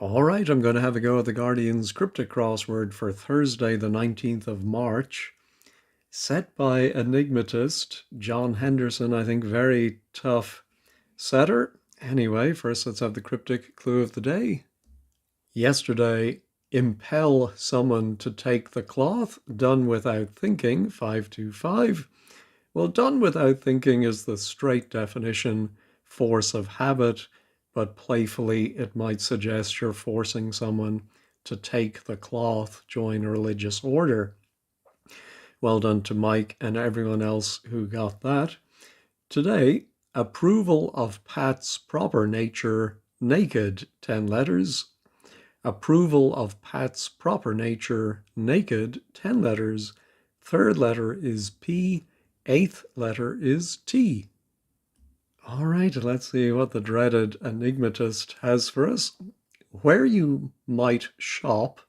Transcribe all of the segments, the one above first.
All right, I'm going to have a go at the Guardian's Cryptic Crossword for Thursday, the 19th of March. Set by enigmatist John Henderson, I think very tough setter. Anyway, first let's have the cryptic clue of the day. Yesterday, impel someone to take the cloth, done without thinking, 525. Well, done without thinking is the straight definition, force of habit, but playfully it might suggest you're forcing someone to take the cloth, join a religious order. Well done to Mike and everyone else who got that. Today, approval of Pat's proper nature, naked, 10 letters. Approval of Pat's proper nature, naked, 10 letters. Third letter is P, eighth letter is T. All right, let's see what the dreaded enigmatist has for us. Where you might shop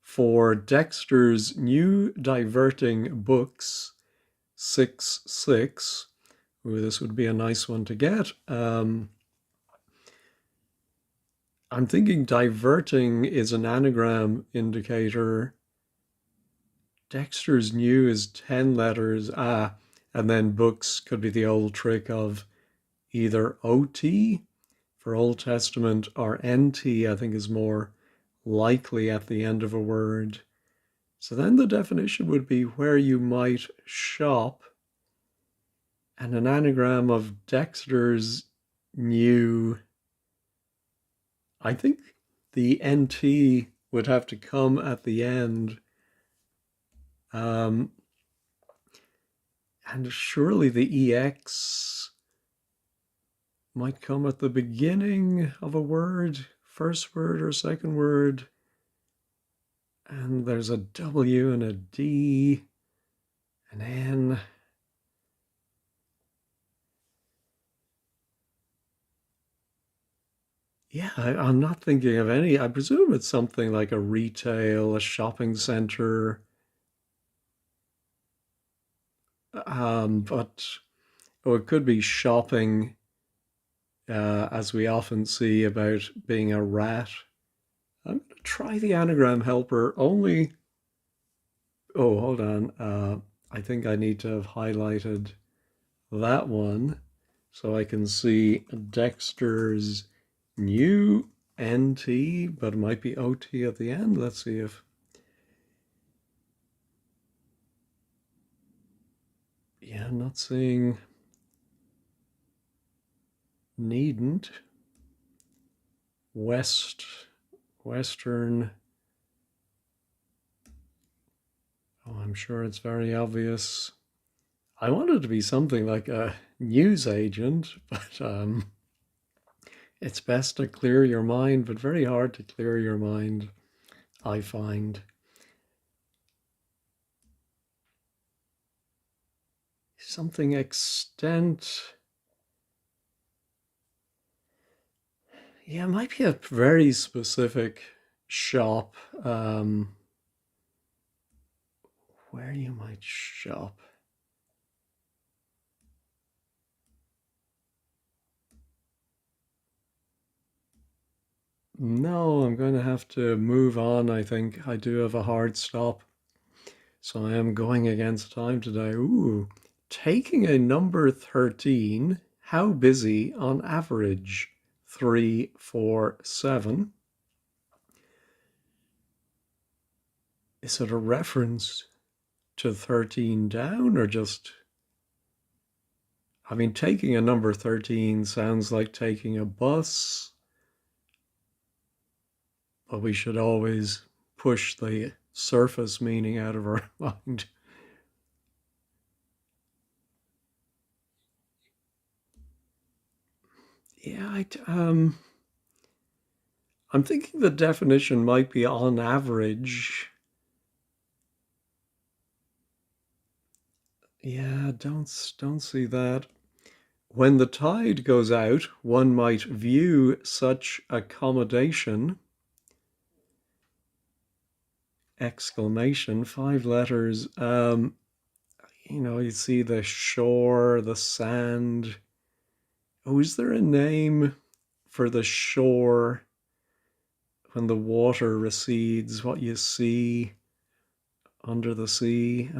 for Dexter's new diverting books, 6-6. Ooh, this would be a nice one to get. I'm thinking diverting is an anagram indicator. Dexter's new is 10 letters. And then books could be the old trick of either OT for Old Testament or NT, I think is more likely at the end of a word. So then the definition would be where you might shop, and an anagram of Dexter's new. I think the NT would have to come at the end. And surely the EX might come at the beginning of a word, first word or second word. And there's a W and a D, an N. Yeah, I'm not thinking of any. I presume it's something like a retail, a shopping center. But it could be shopping, as we often see about being a rat. I'm going to try the anagram helper only. Oh, hold on. I think I need to have highlighted that one so I can see Dexter's new NT, but it might be OT at the end. Let's see if. Yeah, I'm not seeing needn't. Western. Oh, I'm sure it's very obvious. I want it to be something like a news agent, but it's best to clear your mind, but very hard to clear your mind, I find. Something extent. Yeah, it might be a very specific shop where you might shop. No, I'm going to have to move on. I think I do have a hard stop. So I am going against time today. Ooh, taking a number 13, how busy on average? 3, 4, 7. Is it a reference to 13 down or just. I mean, taking a number 13 sounds like taking a bus, but we should always push the surface meaning out of our mind. Yeah, I'm thinking the definition might be on average. Yeah, don't see that. When the tide goes out, one might view such accommodation. Exclamation, 5 letters. You see the shore, the sand. Oh, is there a name for the shore? when the water recedes, what you see under the sea.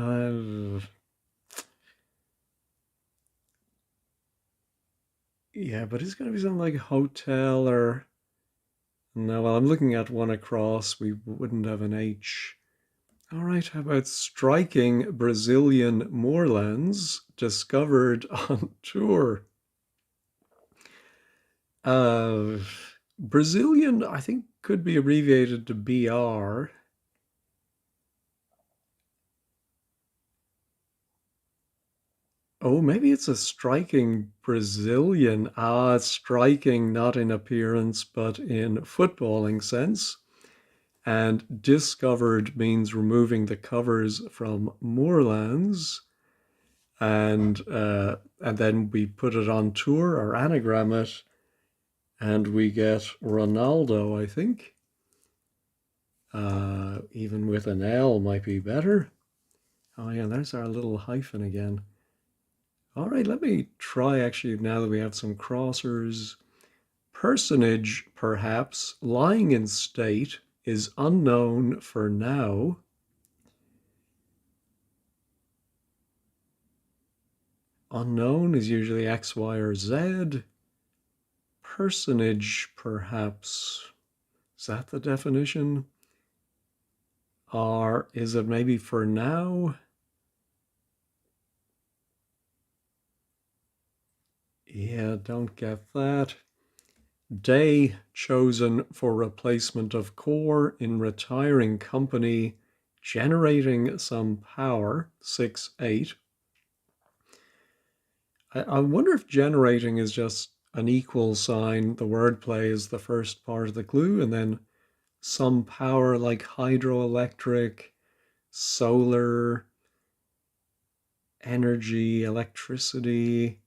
Yeah, but it's going to be something like hotel or... No, well, I'm looking at one across. We wouldn't have an H. All right, how about striking Brazilian moorlands discovered on tour? Uh, Brazilian, I think, could be abbreviated to BR. Oh, maybe it's a striking Brazilian. Ah, striking not in appearance, but in footballing sense. And discovered means removing the covers from moorlands. And then we put it on tour or anagram it, and we get Ronaldo, I think. Even with an L might be better. Oh yeah, there's our little hyphen again. All right, let me try actually now that we have some crossers. Personage, perhaps, lying in state, is unknown for now. Unknown is usually X, Y, or Z. Personage, perhaps. Is that the definition? Or is it maybe for now? Yeah, don't get that. Day chosen for replacement of core in retiring company, generating some power, 6-8. I wonder if generating is just an equal sign. The wordplay is the first part of the clue, and then some power like hydroelectric, solar, energy, electricity.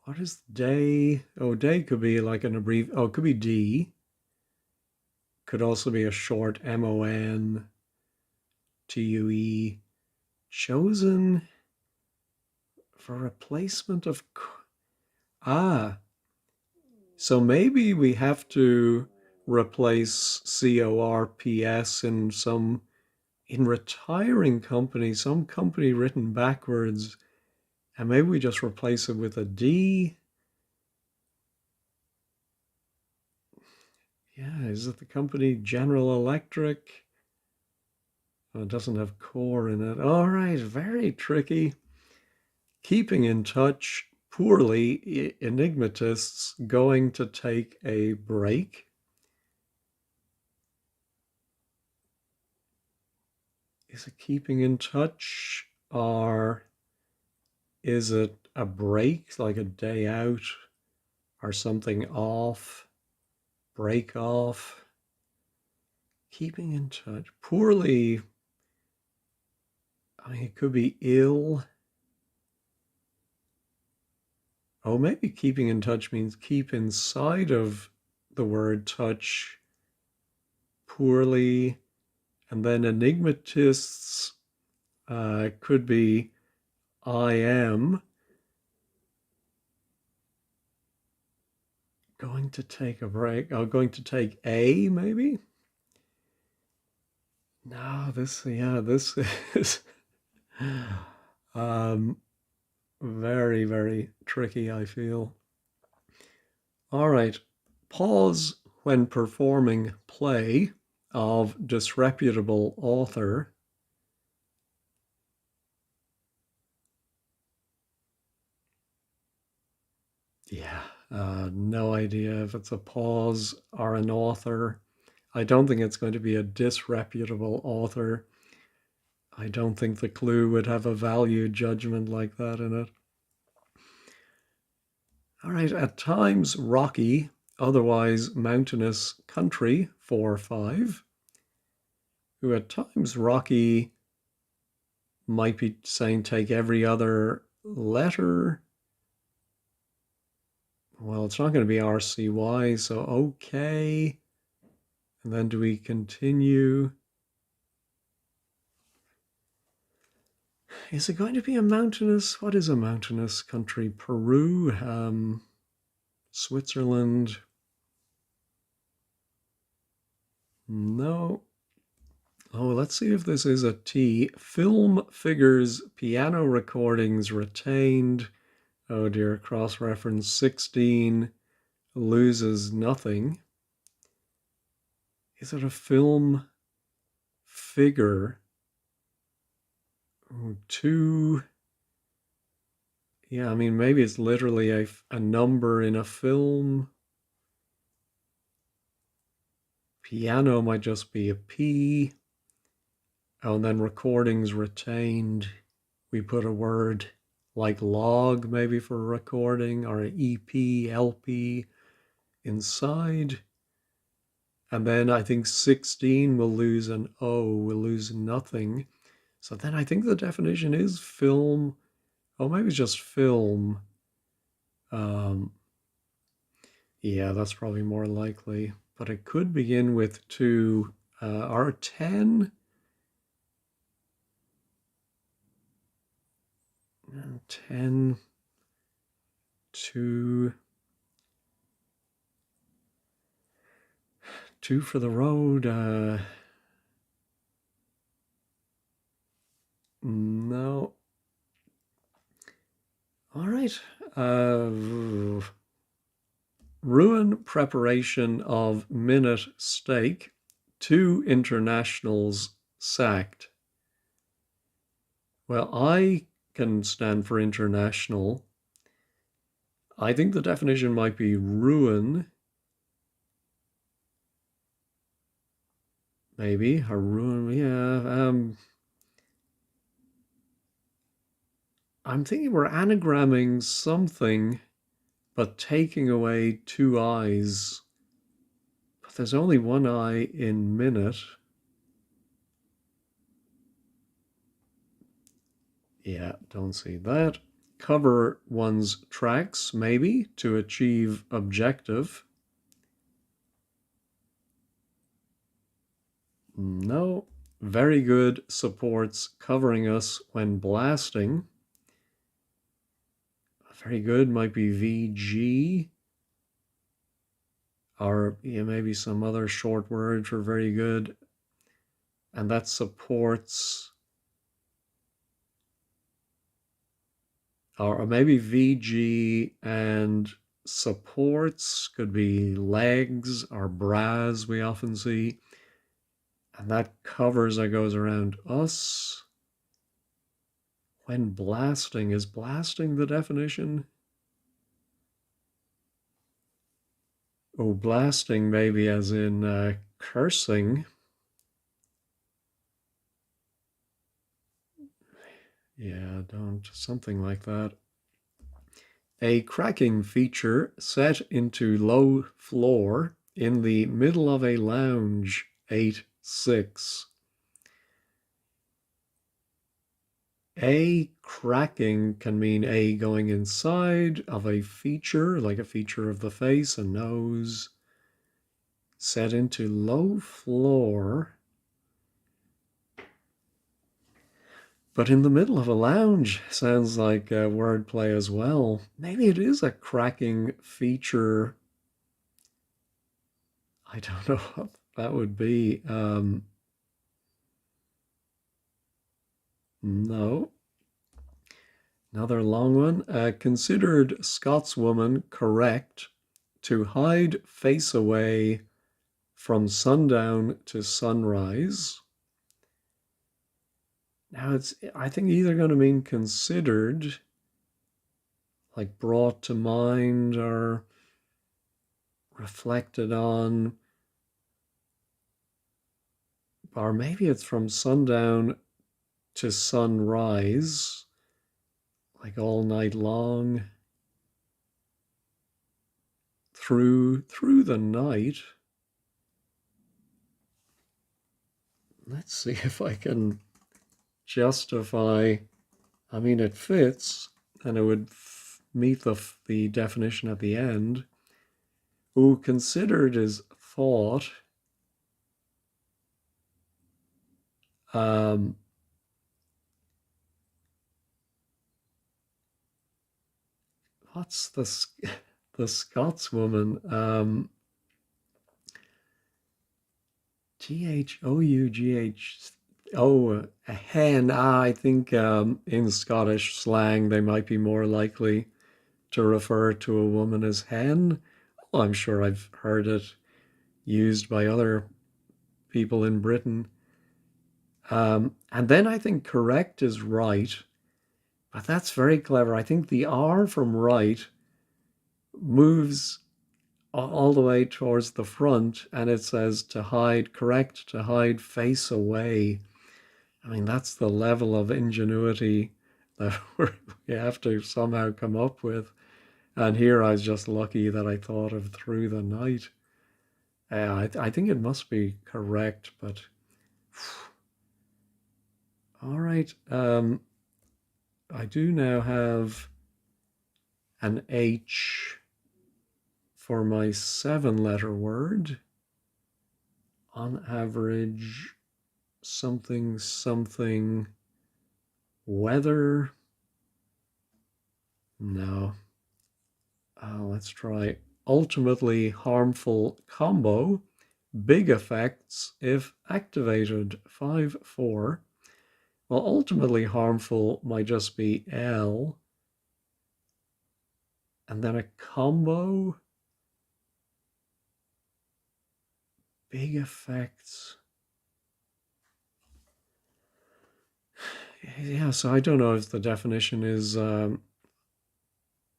What is day? Oh, day could be like an abbrev. Oh, it could be D. Could also be a short MON, TUE. Chosen for replacement of. Ah, so maybe we have to replace CORPS in retiring company, some company written backwards, and maybe we just replace it with a D. Yeah, is it the company General Electric? Oh, it doesn't have core in it. All right, very tricky. Keeping in touch, poorly, enigmatists going to take a break. Is it keeping in touch, or is it a break, like a day out or something off? Break off. Keeping in touch. Poorly, I mean, it could be ill. Oh, maybe keeping in touch means keep inside of the word touch. Poorly. And then enigmatists could be I am going to take a break. Oh, going to take a maybe? No, this is um, very, very tricky, I feel. All right. Pause when performing play of disreputable author. Yeah, no idea if it's a pause or an author. I don't think it's going to be a disreputable author. I don't think the clue would have a value judgment like that in it. All right, at times rocky, otherwise mountainous country, 4-5. Who at times rocky might be saying take every other letter. Well, it's not going to be RCY, so okay. And then do we continue? Is it going to be a mountainous? What is a mountainous country? Peru, Switzerland. No. Oh, let's see if this is a T. Film figures, piano recordings retained. Oh dear, cross-reference 16 loses nothing. Is it a film figure? Oh, 2. Yeah, I mean, maybe it's literally a number in a film. Piano might just be a P. Oh, and then recordings retained. We put a word like log maybe for recording, or EP, LP inside. And then I think 16 will lose an O, will lose nothing. So then I think the definition is film. Oh, maybe it's just film. Um, yeah, that's probably more likely. But it could begin with 2 or 10. 10, 2, 2 for the road. No. All right. Ruin preparation of minute steak. 2 internationals sacked. Well, I can stand for international. I think the definition might be ruin. Maybe a ruin. Yeah. I'm thinking we're anagramming something, but taking away 2 I's. But there's only 1 I in minute. Yeah, don't see that. Cover one's tracks, maybe, to achieve objective. No. Very good supports covering us when blasting. Very good might be VG. Or yeah, maybe some other short word for very good. And that supports, or maybe VG and supports could be legs or bras we often see. And that covers that goes around us. When blasting, is blasting the definition? Oh, blasting maybe as in cursing. Yeah, don't, something like that. A cracking feature set into low floor in the middle of a lounge, 8-6. A cracking can mean a going inside of a feature, like a feature of the face, a nose, set into low floor, but in the middle of a lounge. Sounds like a wordplay as well. Maybe it is a cracking feature. I don't know what that would be. No. Another long one. Considered Scotswoman correct to hide face away from sundown to sunrise. Now it's, I think, either going to mean considered, like brought to mind or reflected on, or maybe it's from sundown to sunrise, like all night long, through the night. Let's see if I can justify. I mean, it fits, and it would meet the definition at the end. Ooh, considered is thought. Um, what's the Scotswoman? Ghough. Oh, a hen. I think in Scottish slang they might be more likely to refer to a woman as hen. Well, I'm sure I've heard it used by other people in Britain. And then I think correct is right, but that's very clever. I think the R from right moves all the way towards the front and it says to hide, correct, to hide, face away. I mean, that's the level of ingenuity that we have to somehow come up with. And here I was just lucky that I thought of through the night. I think it must be correct, but all right. I do now have an H for my 7-letter word. On average, something, something, weather. No. Let's try ultimately harmful combo. Big effects if activated. 5-4. Well, ultimately harmful might just be L. And then a combo. Big effects. Yeah, so I don't know if the definition is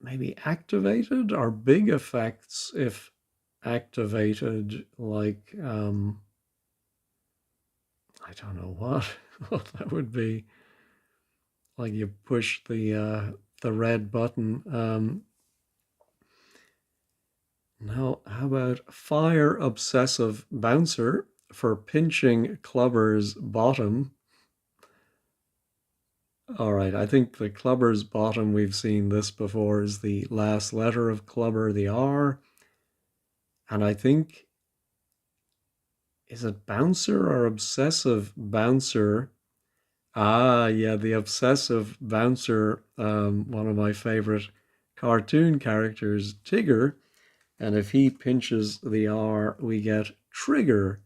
maybe activated or big effects if activated, like I don't know what that would be. Like you push the red button. Now, how about fire obsessive bouncer for pinching clubber's bottom? All right, I think the clubber's bottom, we've seen this before, is the last letter of clubber, the R. And I think, is it bouncer or obsessive bouncer? Ah, yeah, the obsessive bouncer, one of my favorite cartoon characters, Tigger. And if he pinches the R, we get trigger.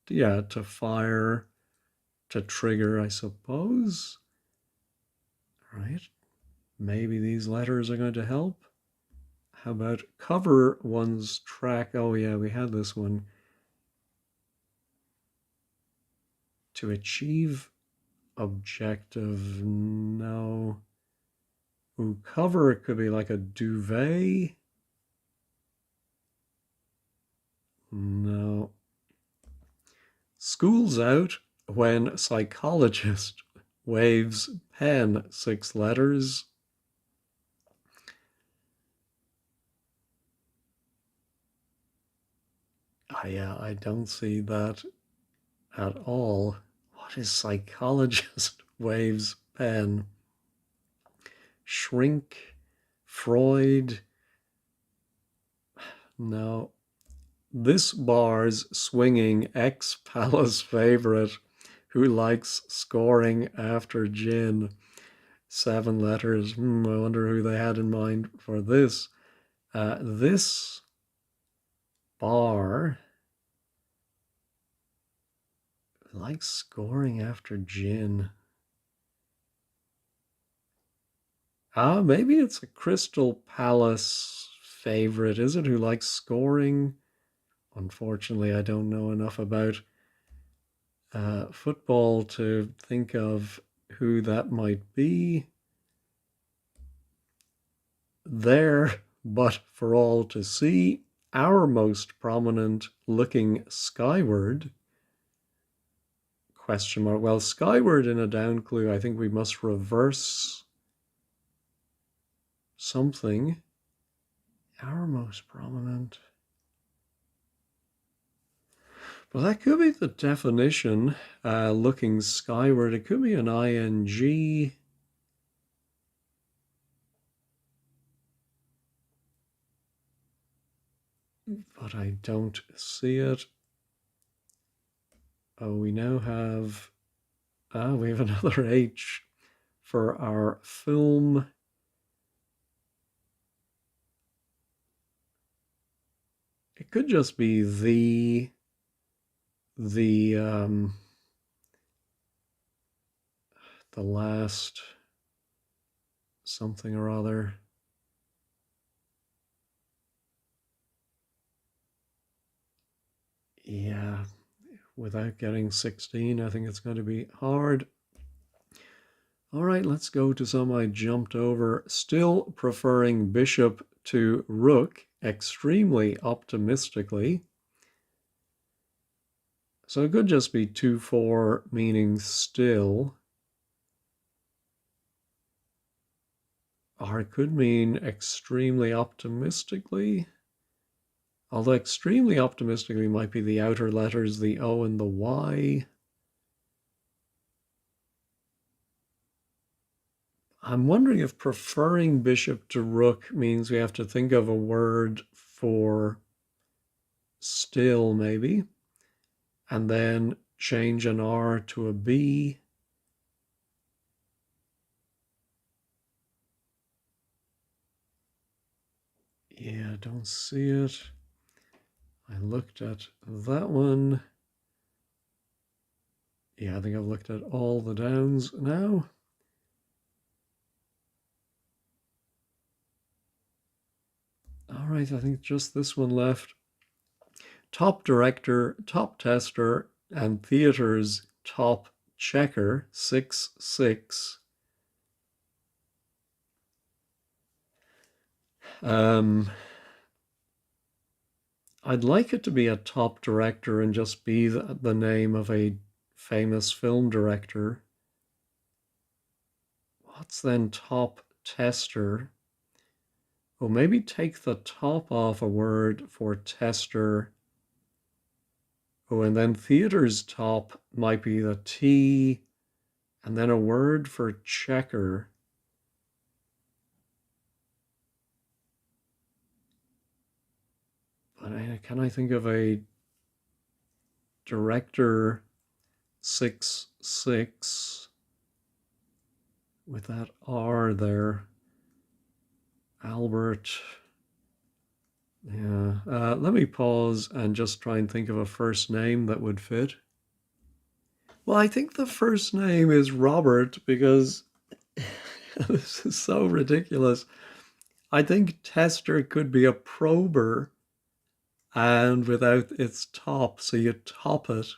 Yeah, to fire, to trigger, I suppose. Right. Maybe these letters are going to help. How about cover one's track? Oh, yeah, we had this one. To achieve objective, no. Ooh, cover, it could be like a duvet. No. School's out when psychologist waves pen, 6 letters. Yeah, I don't see that at all. What is psychologist waves pen? Shrink, Freud. No. This bar's swinging ex-palace favorite who likes scoring after gin. 7 letters. I wonder who they had in mind for this. This bar likes scoring after gin. Maybe it's a Crystal Palace favorite, is it, who likes scoring? Unfortunately, I don't know enough about football to think of who that might be. There, but for all to see, our most prominent looking skyward, question mark. Well, skyward in a down clue, I think we must reverse something. Our most prominent. Well, that could be the definition, looking skyward. It could be an ing. But I don't see it. Oh, we now have, we have another H for our film. It could just be the, the the last something or other. Yeah, without getting 16, I think it's going to be hard. All right, let's go to some I jumped over. Still preferring bishop to rook, extremely optimistically. So it could just be 2-4, meaning still. Or it could mean extremely optimistically. Although extremely optimistically might be the outer letters, the O and the Y. I'm wondering if preferring bishop to rook means we have to think of a word for still, maybe, and then change an R to a B. Yeah, don't see it. I looked at that one. Yeah, I think I've looked at all the downs now. All right, I think just this one left. Top director, top tester, and theater's top checker, 6-6. I'd like it to be a top director and just be the name of a famous film director. What's then top tester? Well, maybe take the top off a word for tester. Oh, and then theater's top might be the T, and then a word for checker. But can I think of a director 6-6 with that R there? Albert. Yeah. Let me pause and just try and think of a first name that would fit. Well, I think the first name is Robert because this is so ridiculous. I think tester could be a prober and without its top, so you top it.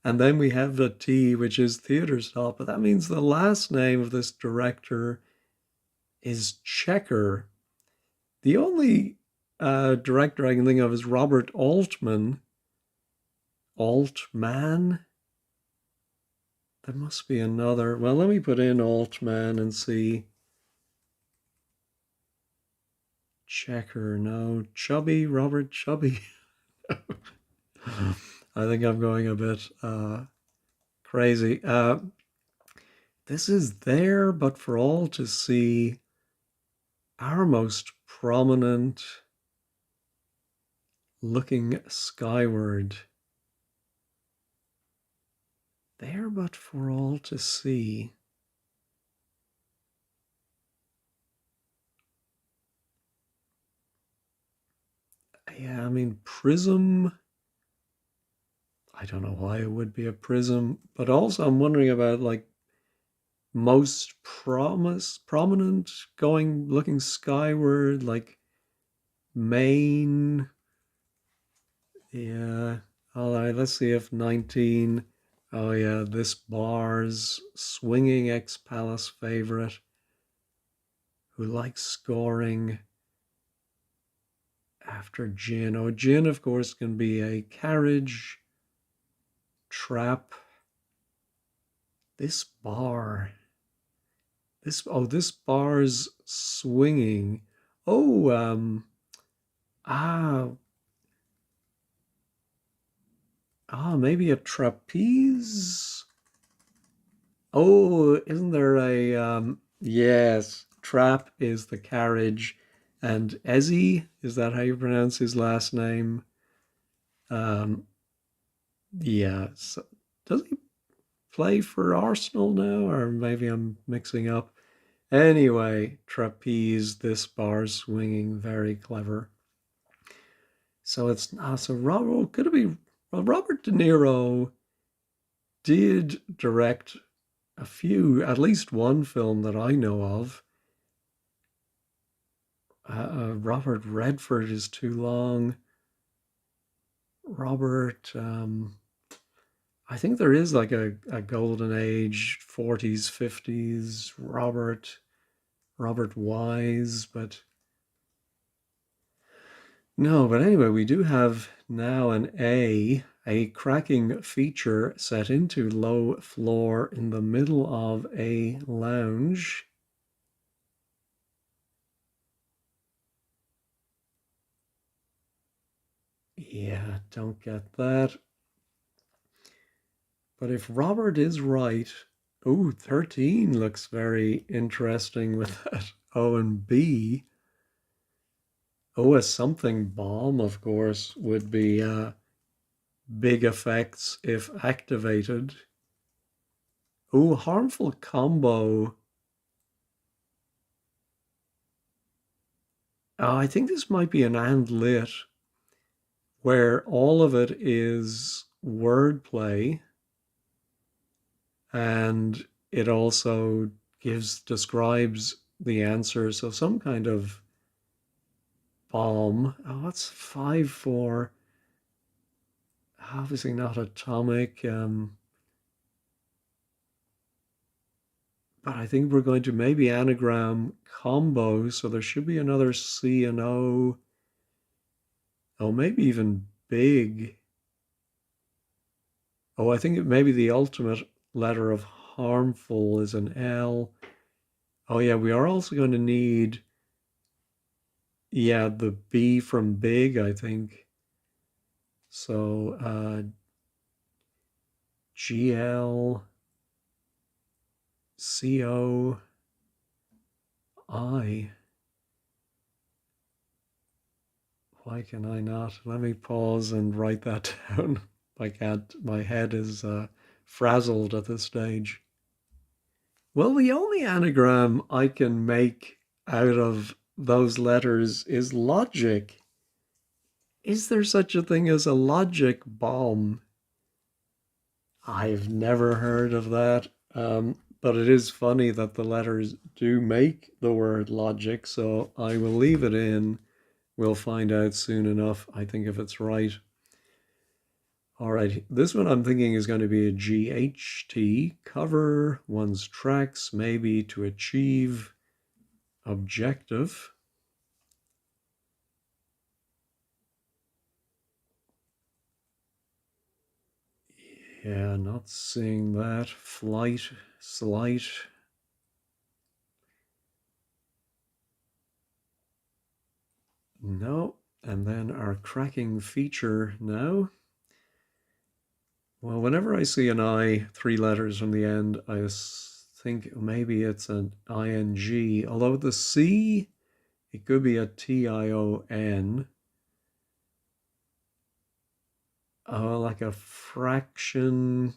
And then we have the T, which is theater's top, but that means the last name of this director is Checker. The only director I can think of is Robert Altman. Altman? There must be another. Well, let me put in Altman and see. Checker, no. Chubby, Robert Chubby. I think I'm going a bit crazy. This is there, but for all to see, our most prominent looking skyward. There, but for all to see. Yeah, I mean, prism. I don't know why it would be a prism, but also I'm wondering about like most prominent going looking skyward, like Maine. Yeah. All right, let's see if 19. Oh yeah, this bar's swinging ex-Palace favorite who likes scoring after gin. Oh, gin, of course, can be a carriage, trap. This bar. This bar's swinging. Oh, ah, maybe a trapeze. Oh, isn't there a yes, trap is the carriage, and Ezzy, is that how you pronounce his last name? Um, yeah. So, does he play for Arsenal now, or maybe I'm mixing up? Anyway, trapeze, this bar swinging, very clever. So it's so Robert, could it be Well, Robert De Niro did direct a few, at least one film that I know of. Robert Redford is too long. Robert, I think there is like a golden age, 40s, 50s, Robert Wise, but no, but anyway, we do have now a cracking feature set into low floor in the middle of a lounge. Yeah, don't get that. But if Robert is right, oh, 13 looks very interesting with that O and B. Oh, a something bomb, of course, would be big effects if activated. Oh, harmful combo. I think this might be an and lit where all of it is wordplay and it also describes the answer. So some kind of bomb. Oh, that's 5-4. Obviously not atomic. But I think we're going to maybe anagram combo. So there should be another C and O. Oh, maybe even big. Oh, I think maybe the ultimate letter of harmful is an L. Oh, yeah, we are also going to need, yeah, the B from big, I think. So GL, CO, I. Why can I not? Let me pause and write that down. I can't, my head is frazzled at this stage. Well, the only anagram I can make out of those letters is logic. Is there such a thing as a logic bomb? I've never heard of that. But it is funny that the letters do make the word logic, so I will leave it in. We'll find out soon enough, I think, if it's right. All right, this one I'm thinking is going to be a GHT, cover one's tracks, maybe to achieve objective. Yeah, not seeing that. Flight, slight. No. And then our cracking feature now. Well, whenever I see an I, 3 letters from the end, I think maybe it's an ing. Although the C, it could be a TION. Oh, like a fraction.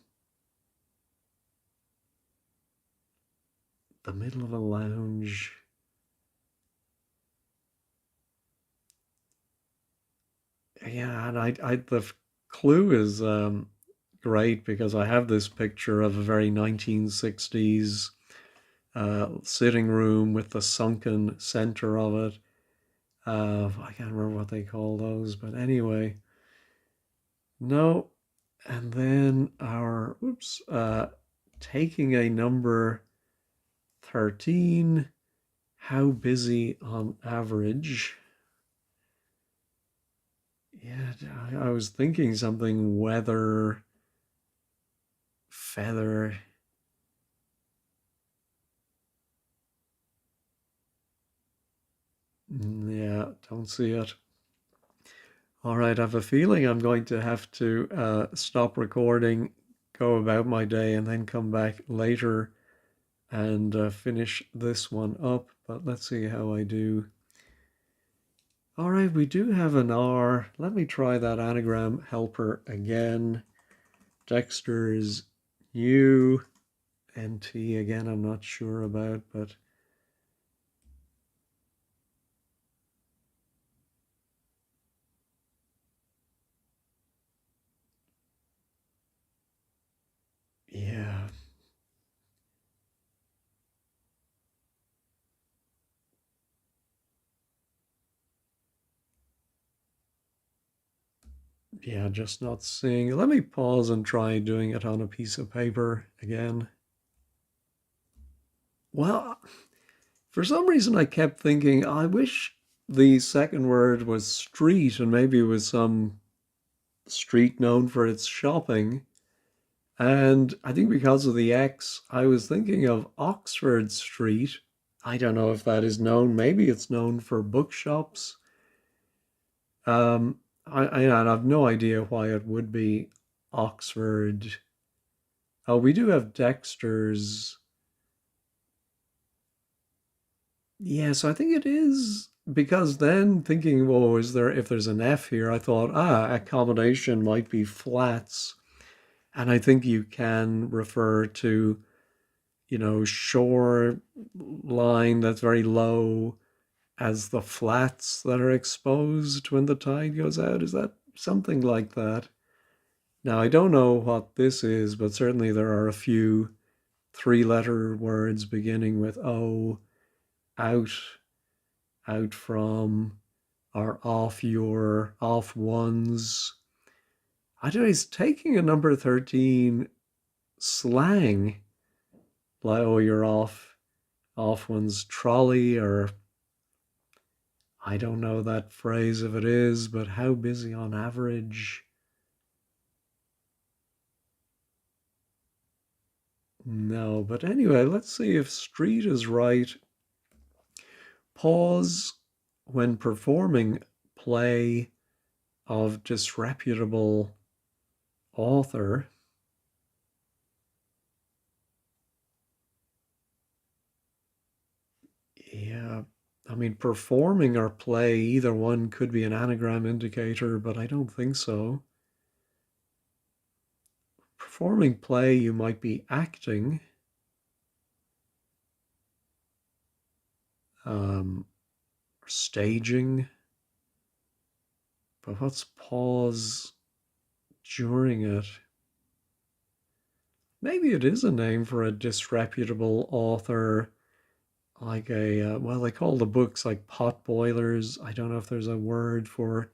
The middle of a lounge. Yeah, and the clue is great because I have this picture of a very 1960s sitting room with the sunken center of it. I can't remember what they call those, but anyway, no. And then our, oops, taking a number 13, how busy on average? Yeah, I was thinking something weather, feather. Yeah, don't see it. All right, I have a feeling I'm going to have to stop recording, go about my day, and then come back later and finish this one up. But let's see how I do. All right, we do have an R. Let me try that anagram helper again. Dexter's U and T again, I'm not sure about, but Yeah, just not seeing. Let me pause and try doing it on a piece of paper again. Well, for some reason I kept thinking, I wish the second word was street and maybe it was some street known for its shopping. And I think because of the X, I was thinking of Oxford Street. I don't know if that is known. Maybe it's known for bookshops. I have no idea why it would be Oxford. Oh, we do have Dexter's. Yes, I think it is because then thinking, well, is there if there's an F here, I thought, accommodation might be flats. And I think you can refer to, shore line that's very low as the flats that are exposed when the tide goes out. Is that something like that? Now, I don't know what this is, but certainly there are a few three-letter words beginning with O, out, out from, or off your, off one's. I don't know, he's taking a number 13 slang, like, oh, you're off one's trolley, or I don't know that phrase if it is, but how busy on average? No, but anyway, let's see if street is right. Pause when performing play of disreputable author. Yeah, I mean, performing or play, either one could be an anagram indicator, but I don't think so. Performing play, you might be acting. Staging. But what's pause during it? Maybe it is a name for a disreputable author, like well, they call the books like pot boilers. I don't know if there's a word for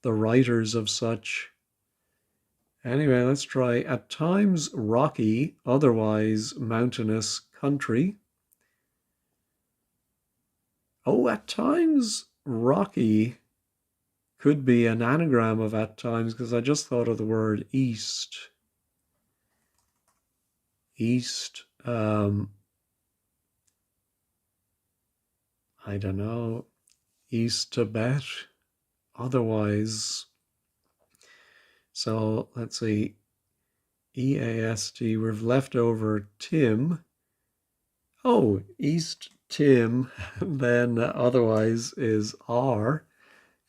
the writers of such. Anyway, let's try at times rocky, otherwise mountainous country. Oh, at times rocky could be an anagram of at times because I just thought of the word east. East, I don't know, East Tibet, otherwise. So let's see, EAST, we've left over Tim. Oh, East Tim, then otherwise is R.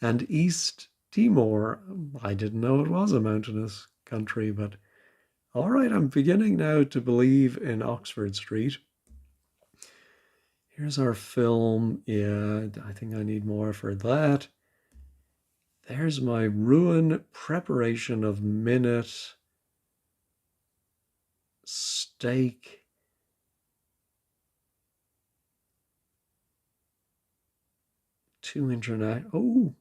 And East Timor, I didn't know it was a mountainous country, but all right, I'm beginning now to believe in Oxford Street. Here's our film. Yeah, I think I need more for that. There's my ruin preparation of minute steak. To internet. Oh,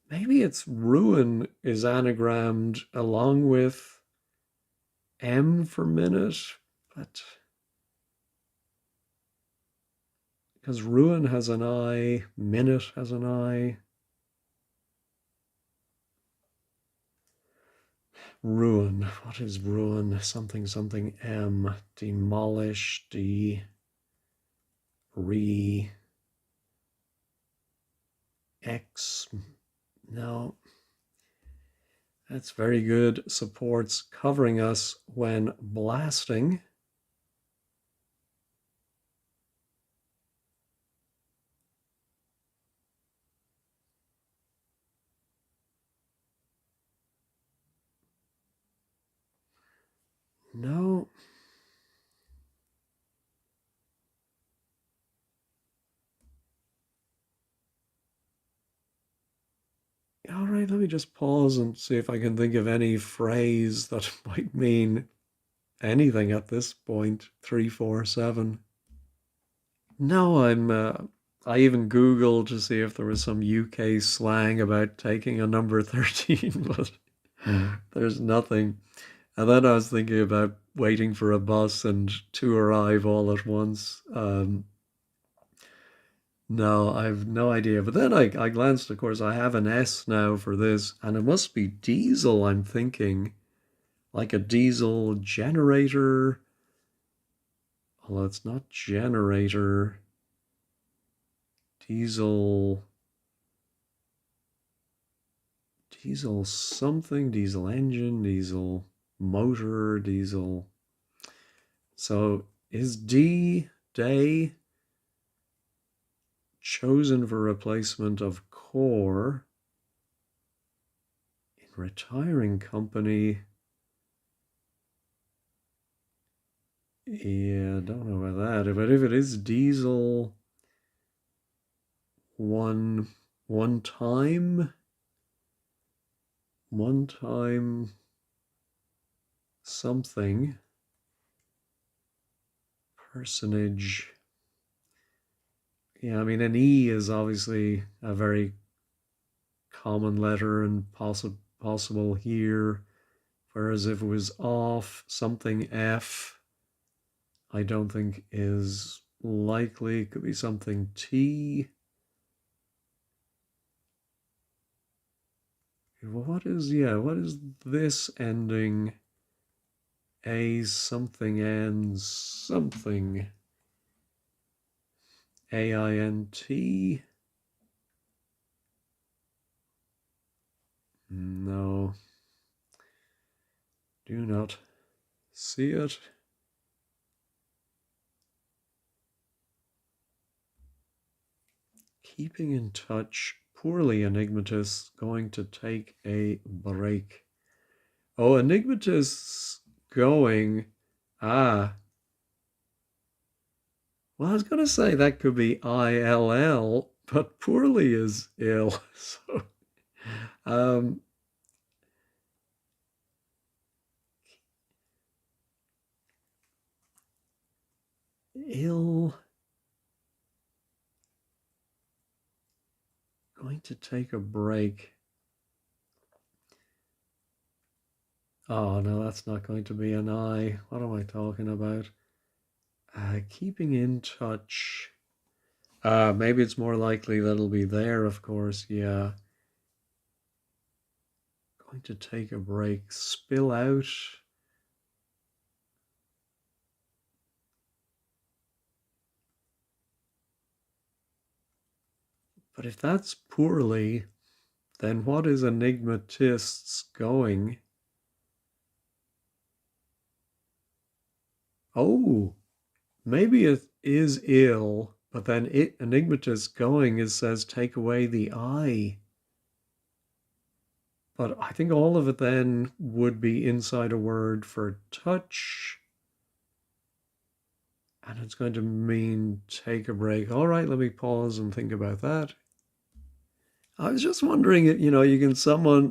maybe it's ruin is anagrammed along with M for minute, but because ruin has an I, minute has an I. Ruin. What is ruin? Something, something M. Demolish, re, X. No. That's very good. Supports covering us when blasting. No. All right, let me just pause and see if I can think of any phrase that might mean anything at this point. 3, 4, 7. No, I even Googled to see if there was some UK slang about taking a number 13, but there's nothing. And then I was thinking about waiting for a bus and to arrive all at once. No, I've no idea. But then I glanced, of course, I have an S now for this, and it must be diesel, I'm thinking. Like a diesel generator. Although it's not generator. Diesel. Diesel something. Diesel engine. Diesel motor. Diesel. So is D day chosen for replacement of core in retiring company? Yeah, I don't know about that. But if it is diesel one one time something personage. Yeah, I mean an E is obviously a very common letter and possible here. Whereas if it was off something F, I don't think is likely. It could be something T. What is this ending? A something ends something. AINT? No. Do not see it. Keeping in touch. Poorly enigmatist. Going to take a break. Oh, enigmatist going. Ah. Well, I was going to say that could be ILL, but poorly is ill. So, um, ill. Going to take a break. Oh, no, that's not going to be an I. What am I talking about? Keeping in touch. Maybe it's more likely that it'll be there, of course. Yeah. Going to take a break. Spill out. But if that's poorly, then what is enigmatists going? Oh, maybe it is ill, but then enigmatist going is says take away the I. But I think all of it then would be inside a word for touch. And it's going to mean take a break. All right, let me pause and think about that. I was just wondering, you can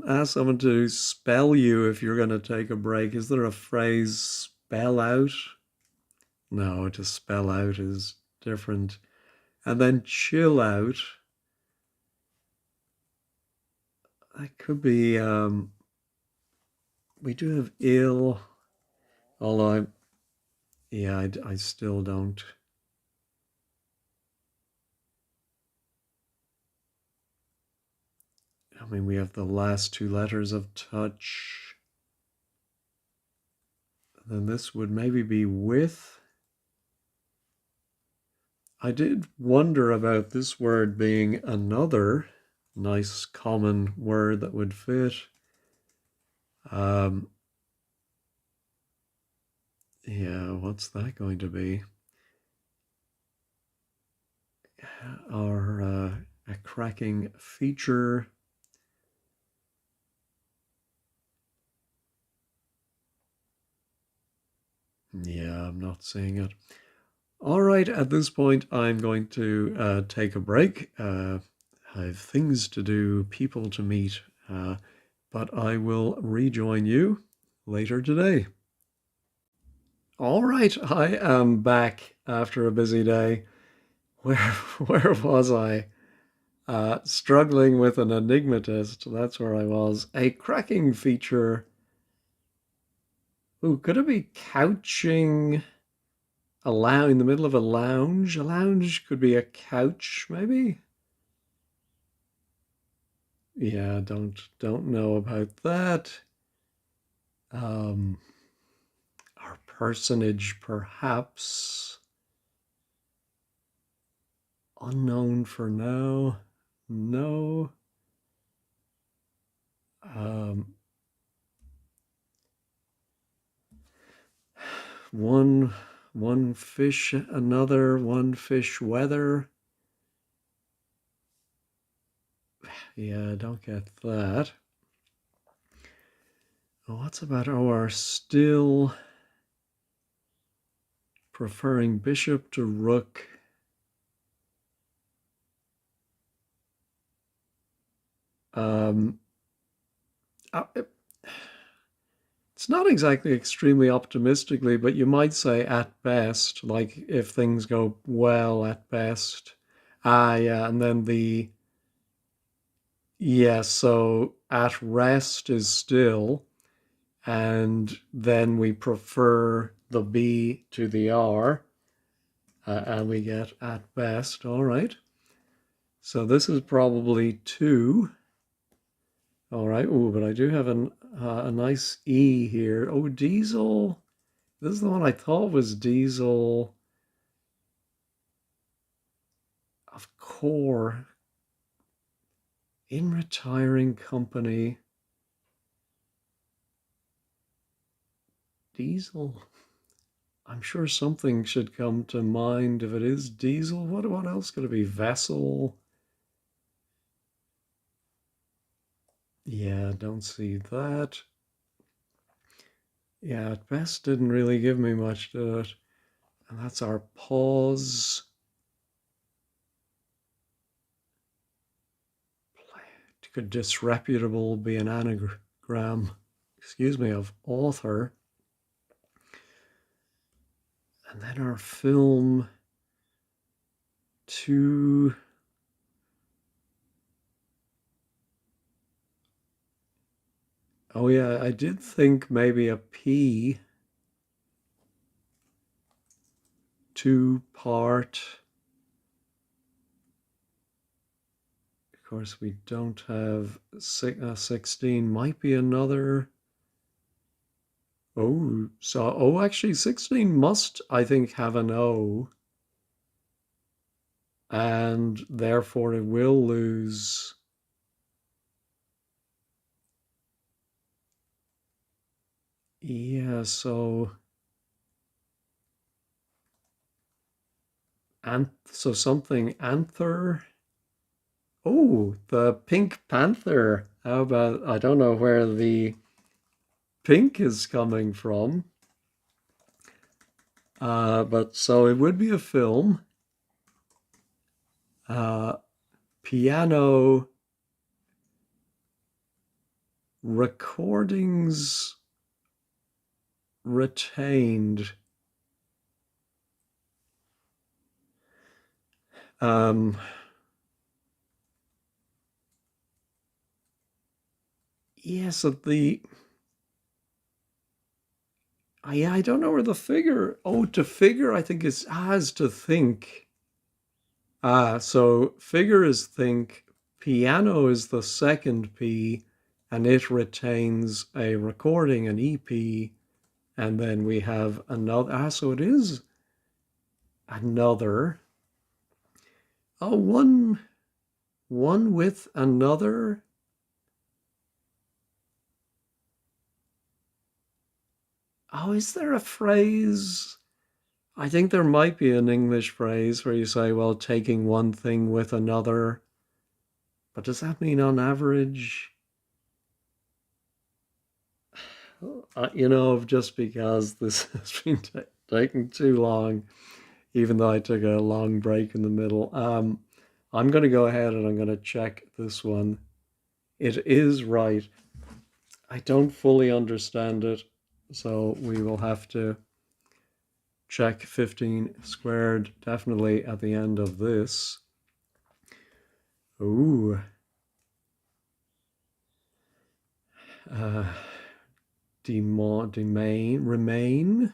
ask someone to spell you if you're going to take a break. Is there a phrase spell out? No, to spell out is different. And then chill out. That could be, we do have ill, although I still don't. I mean, we have the last two letters of touch. Then this would maybe be with. I did wonder about this word being another nice common word that would fit. Um, yeah, what's that going to be? Or a cracking feature. Yeah, I'm not seeing it. All right, at this point, I'm going to take a break. I have things to do, people to meet, but I will rejoin you later today. All right, I am back after a busy day. Where where was I? Struggling with an enigmatist. That's where I was. A cracking feature. Ooh, could it be couching in the middle of a lounge? A lounge could be a couch, maybe? Yeah, don't know about that. Um, our personage, perhaps. Unknown for now. No. Um, one one fish another, one fish weather. Yeah, I don't get that. What's about our still preferring bishop to rook? Um, it's not exactly extremely optimistically, but you might say at best, like if things go well at best. Ah, yeah, and then yeah, so at rest is still, and then we prefer the B to the R, and we get at best. All right. So this is probably two. All right. Oh, but I do have a nice E here. Oh, diesel. This is the one I thought was diesel of core in retiring company. Diesel. I'm sure something should come to mind if it is diesel. What else could it be? Vessel. Yeah, don't see that. Yeah, at best didn't really give me much to it. And that's our pause. Could disreputable be an anagram, excuse me, of author? And then our film to oh yeah, I did think maybe a P two part. Of course, we don't have 16. Might be another. Oh, actually, 16 must, I think, have an O, and therefore it will lose. Yeah, so something anther. Oh, the Pink Panther. How about, I don't know where the pink is coming from. But so it would be a film. Uh, piano recordings retained. Um, yeah, so I don't know where the figure. Oh, to figure, I think is as to think. So figure is think, piano is the second P, and it retains a recording, an EP, and then we have another. So it is another. Oh, one with another. Oh, is there a phrase? I think there might be an English phrase where you say, well, taking one thing with another. But does that mean on average? Just because this has been taking too long, even though I took a long break in the middle, I'm going to go ahead and I'm going to check this one. It is right. I don't fully understand it, so we will have to check 15 squared definitely at the end of this. Ooh. Remain. Remains.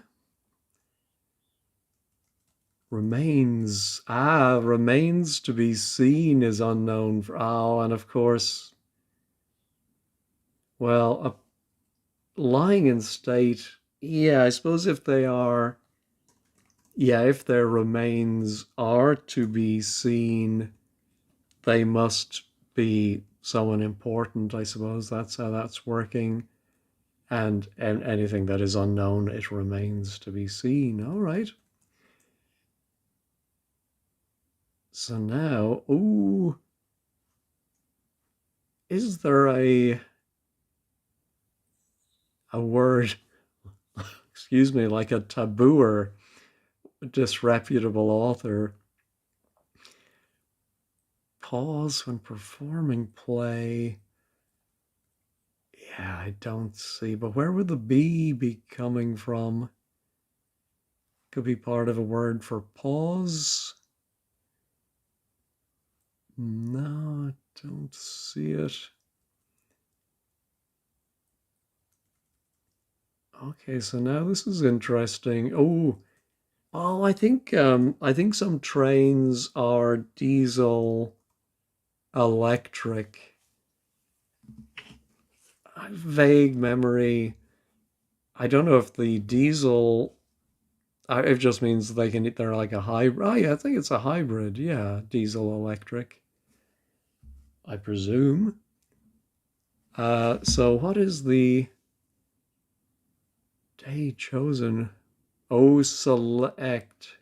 Remains to be seen is unknown. And of course, well, lying in state. Yeah, I suppose if they are, yeah, if their remains are to be seen, they must be someone important. I suppose that's how that's working. And anything that is unknown, it remains to be seen. All right. So now, ooh, is there a word, excuse me, like a taboo or disreputable author? Pause when performing play. Yeah, I don't see. But where would the B be coming from? Could be part of a word for pause. No, I don't see it. Okay, so now this is interesting. Oh, I think some trains are diesel electric. Vague memory. I don't know if the diesel it just means they're like a hybrid. Oh yeah, I think it's a hybrid. Yeah, diesel electric, I presume. So what is the day chosen? Oh, select.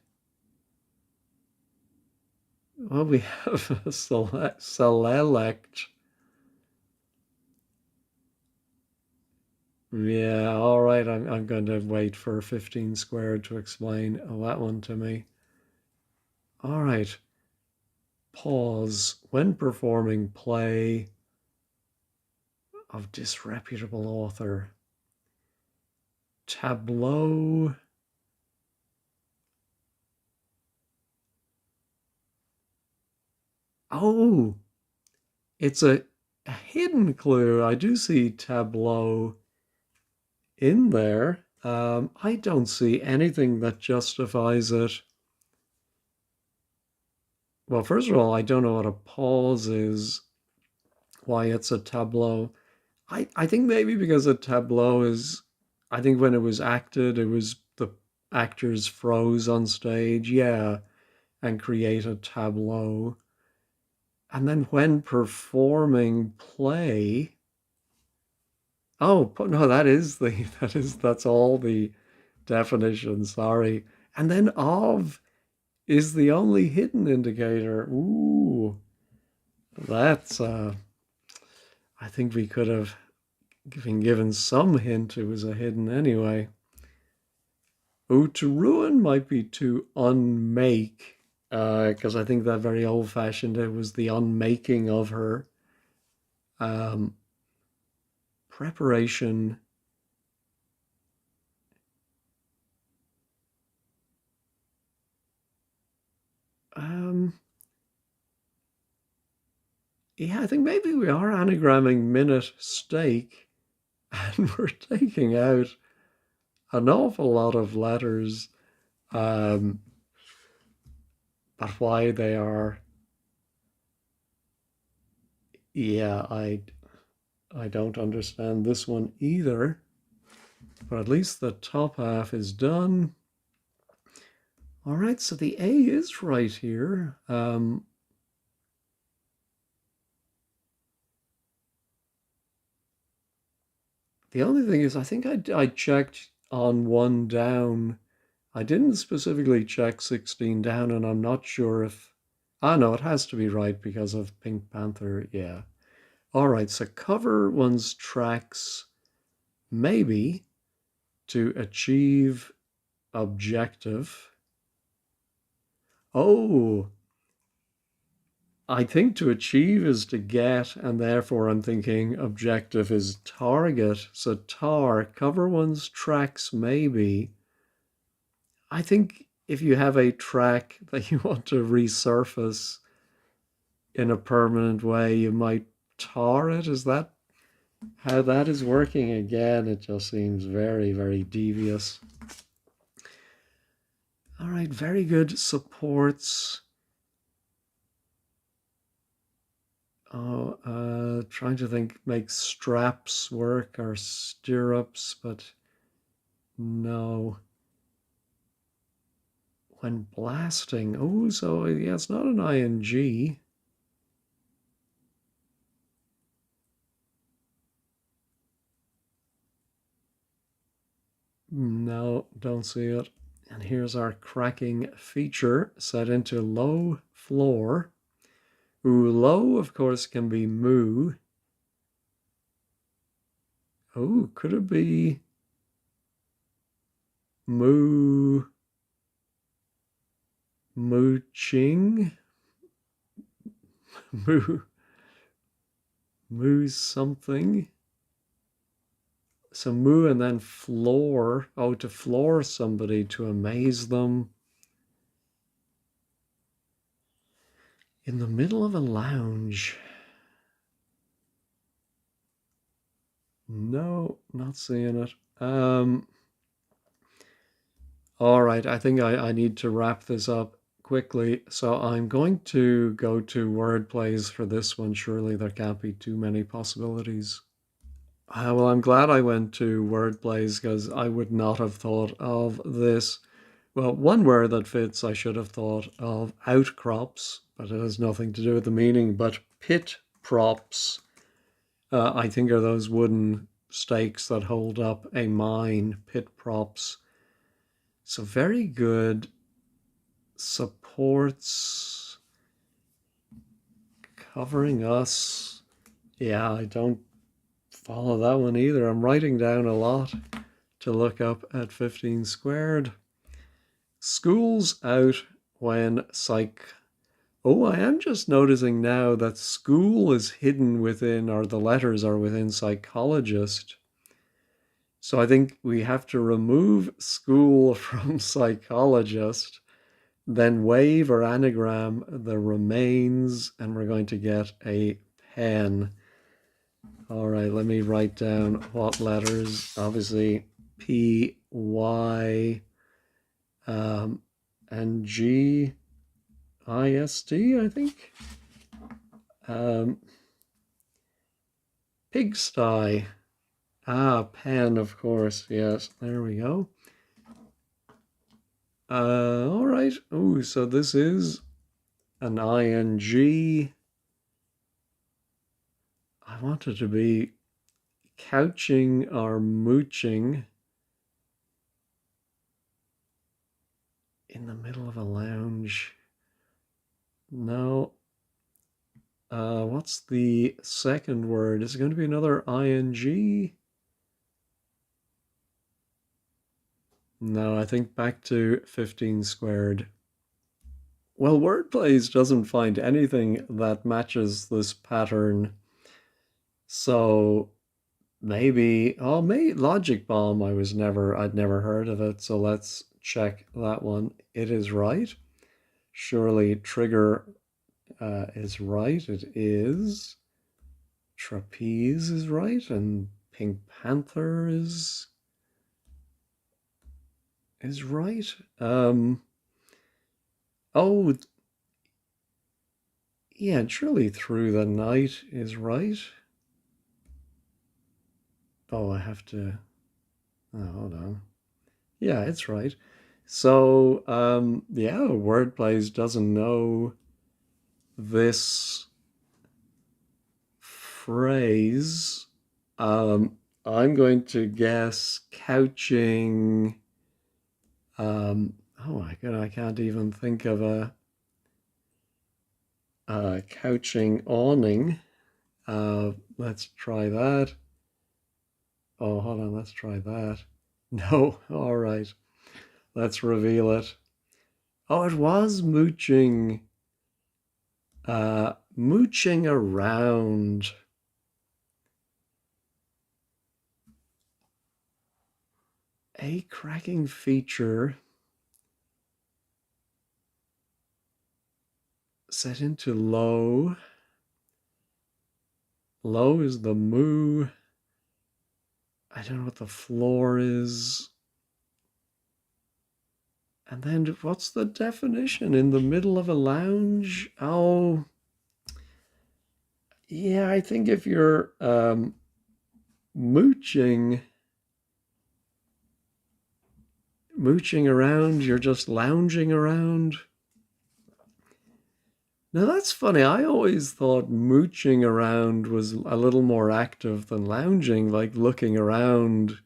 Well, we have a select. Yeah, all right. I'm going to wait for 15 squared to explain that one to me. All right. Pause when performing play of disreputable author. Tableau. Oh, it's a hidden clue. I do see tableau in there. I don't see anything that justifies it. Well, first of all, I don't know what a pause is, why it's a tableau. I think maybe because a tableau is, I think when it was acted, it was the actors froze on stage, yeah, and create a tableau. And then when performing play, oh no, that's all the definition. Sorry, and then of is the only hidden indicator. Ooh, that's I think we could have been given some hint it was a hidden anyway. Ooh, to ruin might be to unmake, because I think that very old fashioned. It was the unmaking of her. Um, Preparation. Um, yeah, I think maybe we are anagramming minute stake, and we're taking out an awful lot of letters. Um, but why they are, yeah, I don't understand this one either. But at least the top half is done. All right, so the A is right here. The only thing is, I think I checked on one down. I didn't specifically check 16 down, and I'm not sure if. Ah, no, it has to be right because of Pink Panther. Yeah. All right, so cover one's tracks maybe to achieve objective. Oh, I think to achieve is to get, and therefore I'm thinking objective is target. So cover one's tracks maybe. I think if you have a track that you want to resurface in a permanent way, you might tar it. Is that how that is working? Again, it just seems very, very devious. All right, very good supports. Oh, trying to think, make straps work or stirrups, but no. When blasting, oh, so yeah, it's not an ing. No, don't see it. And here's our cracking feature set into low floor. Ooh, low, of course, can be moo. Oh, could it be moo, mooching? Moo, moo something? So moo and then floor. Oh, to floor somebody, to amaze them. In the middle of a lounge. No, not seeing it. All right, I think I need to wrap this up quickly. So I'm going to go to word plays for this one. Surely there can't be too many possibilities. Well, I'm glad I went to word plays because I would not have thought of this. Well, one word that fits, I should have thought of outcrops, but it has nothing to do with the meaning. But pit props, I think, are those wooden stakes that hold up a mine, pit props. So very good. Supports, covering us. Yeah, I don't follow that one either. I'm writing down a lot to look up at 15 squared. School's out when psych. Oh, I am just noticing now that school is hidden within, or the letters are within psychologist. So I think we have to remove school from psychologist, then wave or anagram the remains, and we're going to get a pen. All right, let me write down what letters. Obviously, P, Y, and G, I, S, T, I think. Pigsty. Ah, pen, of course. Yes, there we go. All right. Oh, so this is an ing. I want it to be couching or mooching in the middle of a lounge. No. What's the second word? Is it going to be another ing? No, I think back to 15 squared. Well, Wordplays doesn't find anything that matches this pattern. So maybe, oh, maybe Logic Bomb, I'd never heard of it. So let's check that one. It is right. Surely Trigger is right. It is. Trapeze is right. And Pink Panther is right. Oh, yeah, and surely Through the Night is right. Oh, I have to. Oh, hold on. Yeah, it's right. So, yeah, Wordplays doesn't know this phrase. I'm going to guess couching. Oh my God, I can't even think of a couching awning. Let's try that. Oh, hold on, let's try that. No, all right. Let's reveal it. Oh, it was mooching. Mooching around. A cracking feature. set into low. Low is the moo. I don't know what the floor is. And then what's the definition? In the middle of a lounge? Oh, yeah, I think if you're mooching around, you're just lounging around. Now that's funny. I always thought mooching around was a little more active than lounging, like looking around.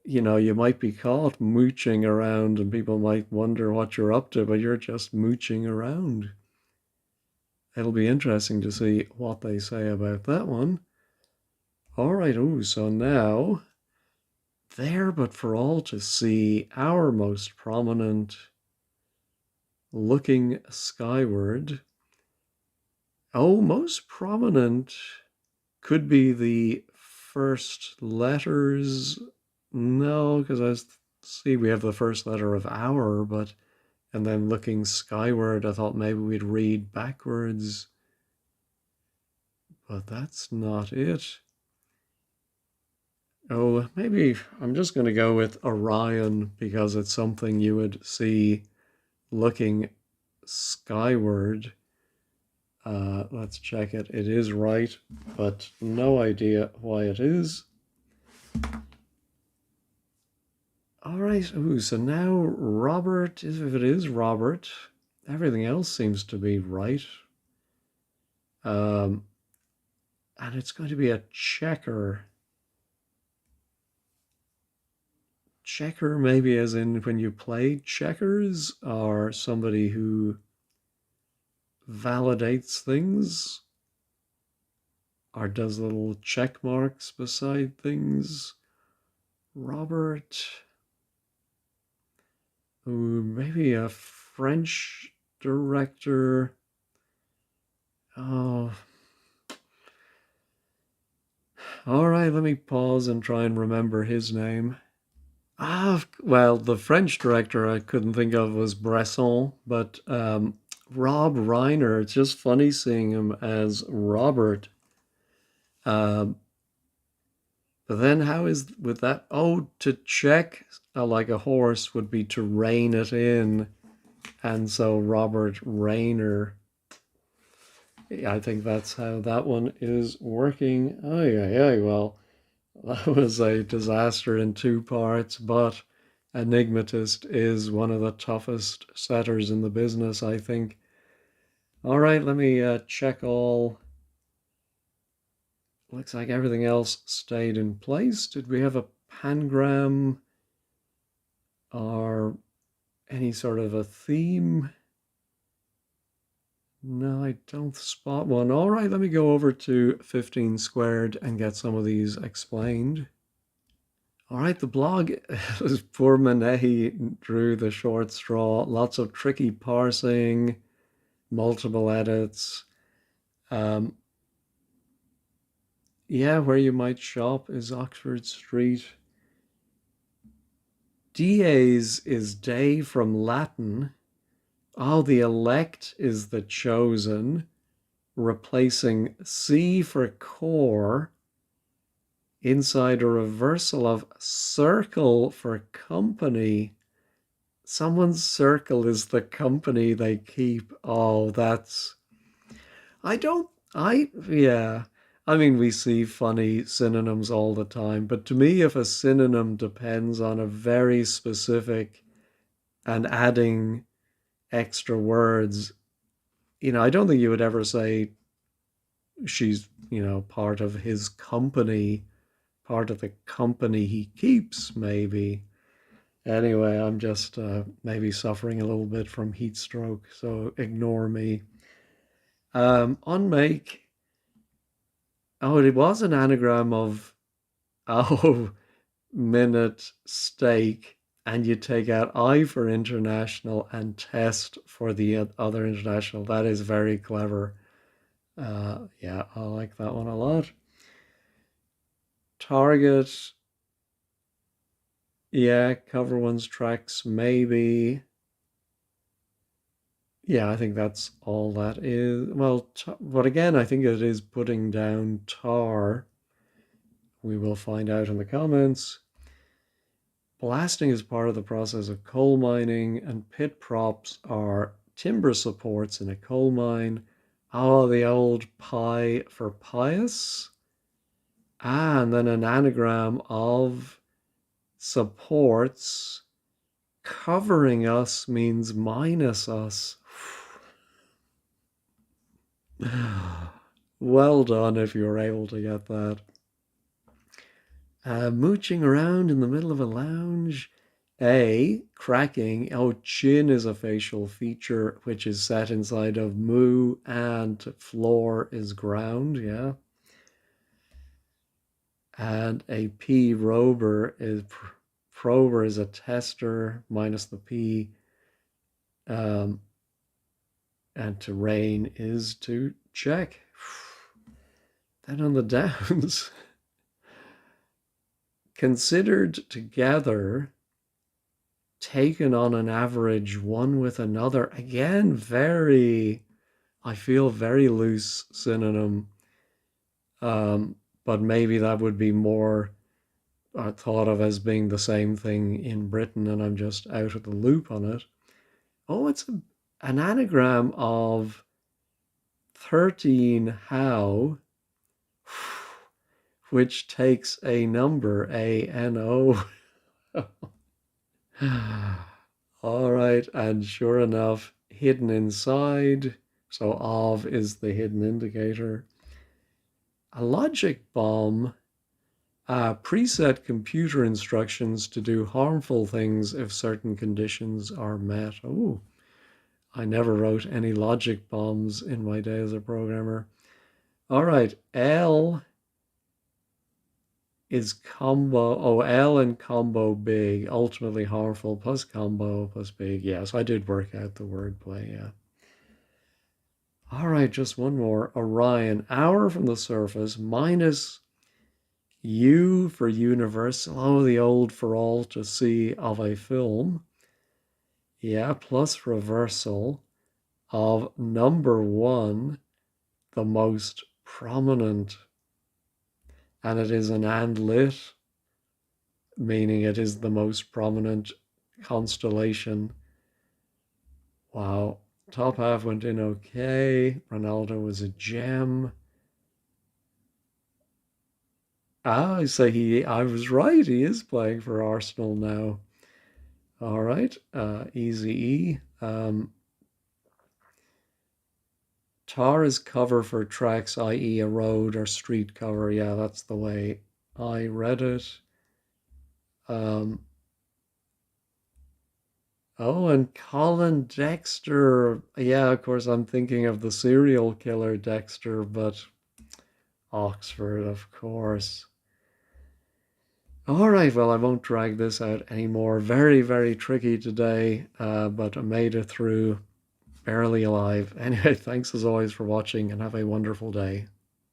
You might be caught mooching around and people might wonder what you're up to, but you're just mooching around. It'll be interesting to see what they say about that one. All right, so now, there but for all to see, our most prominent, looking skyward. Oh, most prominent could be the first letters. No, because see we have the first letter of our, and then looking skyward, I thought maybe we'd read backwards, but that's not it. Oh, maybe I'm just going to go with Orion because it's something you would see looking skyward. Let's check it. It is right, but no idea why it is. All right. So now Robert, if it is Robert, everything else seems to be right. And it's going to be a checker. Checker, maybe as in when you play checkers, or somebody who validates things or does little check marks beside things. Robert. Ooh, maybe a French director. Oh. All right, let me pause and try and remember his name. Well, the French director I couldn't think of was Bresson, but Rob Reiner, it's just funny seeing him as Robert. But then how is with that? Oh, to check like a horse would be to rein it in. And so Robert Rayner. I think that's how that one is working. Oh, yeah, well, that was a disaster in two parts, but Enigmatist is one of the toughest setters in the business, I think. All right, let me check all. Looks like everything else stayed in place. Did we have a pangram or any sort of a theme? No, I don't spot one. All right, let me go over to 15 squared and get some of these explained. All right, the blog, poor Manehi drew the short straw. Lots of tricky parsing, multiple edits. Yeah, where you might shop is Oxford Street. Dies is day from Latin. Oh, the elect is the chosen, replacing C for core inside a reversal of circle for company. Someone's circle is the company they keep. Oh, yeah. I mean, we see funny synonyms all the time, but to me, if a synonym depends on a very specific and adding extra words, I don't think you would ever say she's, part of his company, part of the company he keeps, maybe. Anyway, I'm just maybe suffering a little bit from heat stroke, so ignore me. On make, it was an anagram of, oh, minute steak, and you take out I for international and test for the other international. That is very clever. Yeah, I like that one a lot. Target, yeah, cover one's tracks, maybe. Yeah, I think that's all that is. Well, but again, I think it is putting down tar. We will find out in the comments. Blasting is part of the process of coal mining, and pit props are timber supports in a coal mine. Oh, the old pi for pious. Ah, and then an anagram of supports. Covering us means minus us. Well done if you were able to get that. Mooching around in the middle of a lounge. A, cracking. Oh, chin is a facial feature which is set inside of moo, and floor is ground, yeah. And a P, rover is prober is a tester minus the P. Um, and to rain is to check. Then on the downs, considered together, taken on an average one with another. Again, I feel very loose synonym. But maybe that would be more thought of as being the same thing in Britain, and I'm just out of the loop on it. Oh, it's an anagram of 13 how, which takes a number, ANO. All right, and sure enough, hidden inside. So of is the hidden indicator. A logic bomb, preset computer instructions to do harmful things if certain conditions are met. Oh, I never wrote any logic bombs in my day as a programmer. All right, L is combo. Oh, L and combo big, ultimately harmful, plus combo plus big. Yeah, so I did work out the wordplay, yeah. All right, just one more. Orion, hour from the surface, minus U for universal. Oh, the old for all to see of a film. Yeah, plus reversal of number one, the most prominent. And it is an and lit, meaning it is the most prominent constellation. Wow. Top half went in okay. Ronaldo was a gem. Ah, so I was right. He is playing for Arsenal now. All right. Easy E. Tar is cover for tracks, i.e. a road or street cover. Yeah, that's the way I read it. Um, oh, and Colin Dexter. Yeah, of course, I'm thinking of the serial killer Dexter, but Oxford, of course. All right, well, I won't drag this out anymore. Very, very tricky today, but I made it through barely alive. Anyway, thanks as always for watching and have a wonderful day.